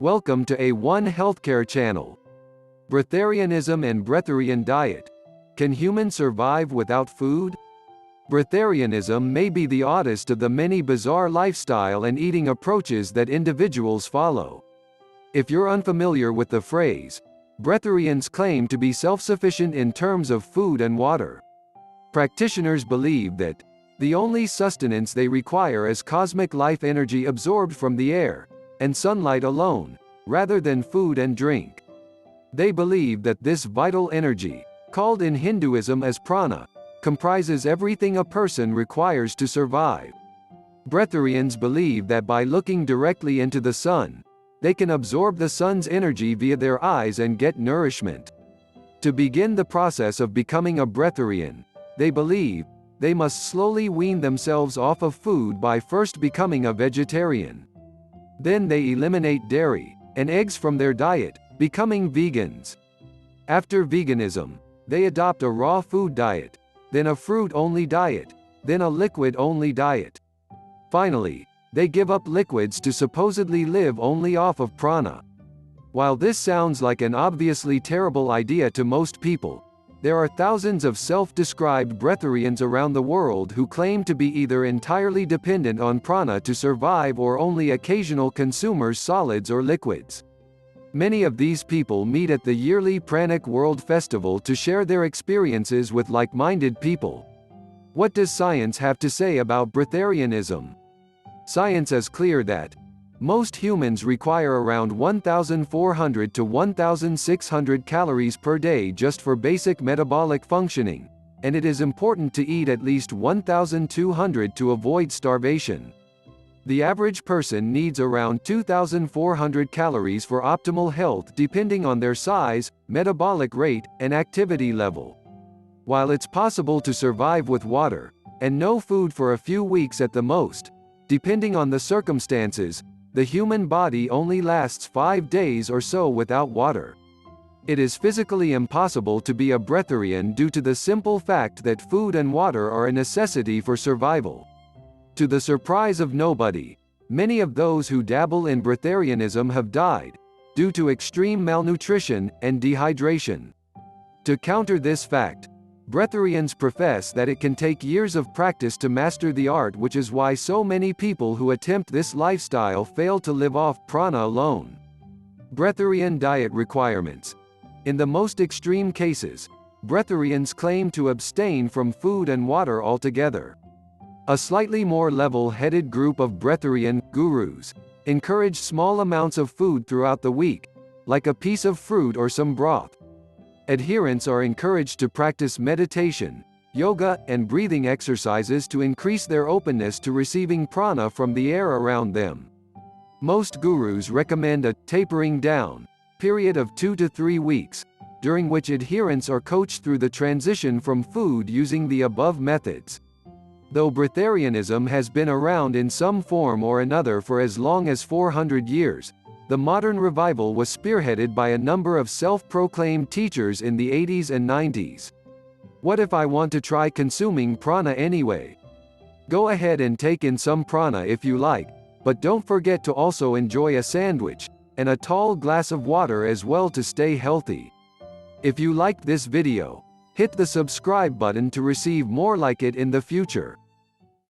Welcome to A1 Healthcare Channel. Breatharianism and Breatharian diet. Can humans survive without food? Breatharianism may be the oddest of the many bizarre lifestyle and eating approaches that individuals follow. If you're unfamiliar with the phrase, breatharians claim to be self-sufficient in terms of food and water. Practitioners believe that the only sustenance they require is cosmic life energy absorbed from the air and sunlight alone, rather than food and drink. They believe that this vital energy, called in Hinduism as prana, comprises everything a person requires to survive. Breatharians believe that by looking directly into the sun, they can absorb the sun's energy via their eyes and get nourishment. To begin the process of becoming a breatharian, they believe they must slowly wean themselves off of food by first becoming a vegetarian. Then they eliminate dairy and eggs from their diet, becoming vegans. After veganism, they adopt a raw food diet, then a fruit-only diet, then a liquid-only diet. Finally, they give up liquids to supposedly live only off of prana. While this sounds like an obviously terrible idea to most people, there are thousands of self-described breatharians around the world who claim to be either entirely dependent on prana to survive or only occasional consumers solids or liquids. Many of these people meet at the yearly Pranic World Festival to share their experiences with like-minded people. What does science have to say about breatharianism? Science is clear that most humans require around 1,400 to 1,600 calories per day just for basic metabolic functioning, and it is important to eat at least 1,200 to avoid starvation. The average person needs around 2,400 calories for optimal health depending on their size, metabolic rate, and activity level. While it's possible to survive with water, and no food for a few weeks at the most, depending on the circumstances, the human body only lasts 5 days or so without water. It is physically impossible to be a breatharian due to the simple fact that food and water are a necessity for survival. To the surprise of nobody, many of those who dabble in breatharianism have died, due to extreme malnutrition and dehydration. To counter this fact, breatharians profess that it can take years of practice to master the art, which is why so many people who attempt this lifestyle fail to live off prana alone. Breatharian diet requirements. In the most extreme cases, breatharians claim to abstain from food and water altogether. A slightly more level-headed group of breatharian gurus encourage small amounts of food throughout the week, like a piece of fruit or some broth. Adherents are encouraged to practice meditation, yoga, and breathing exercises to increase their openness to receiving prana from the air around them. Most gurus recommend a tapering down period of 2 to 3 weeks, during which adherents are coached through the transition from food using the above methods. Though breatharianism has been around in some form or another for as long as 400 years, the modern revival was spearheaded by a number of self-proclaimed teachers in the 80s and 90s. What if I want to try consuming prana anyway? Go ahead and take in some prana if you like, but don't forget to also enjoy a sandwich and a tall glass of water as well to stay healthy. If you liked this video, hit the subscribe button to receive more like it in the future.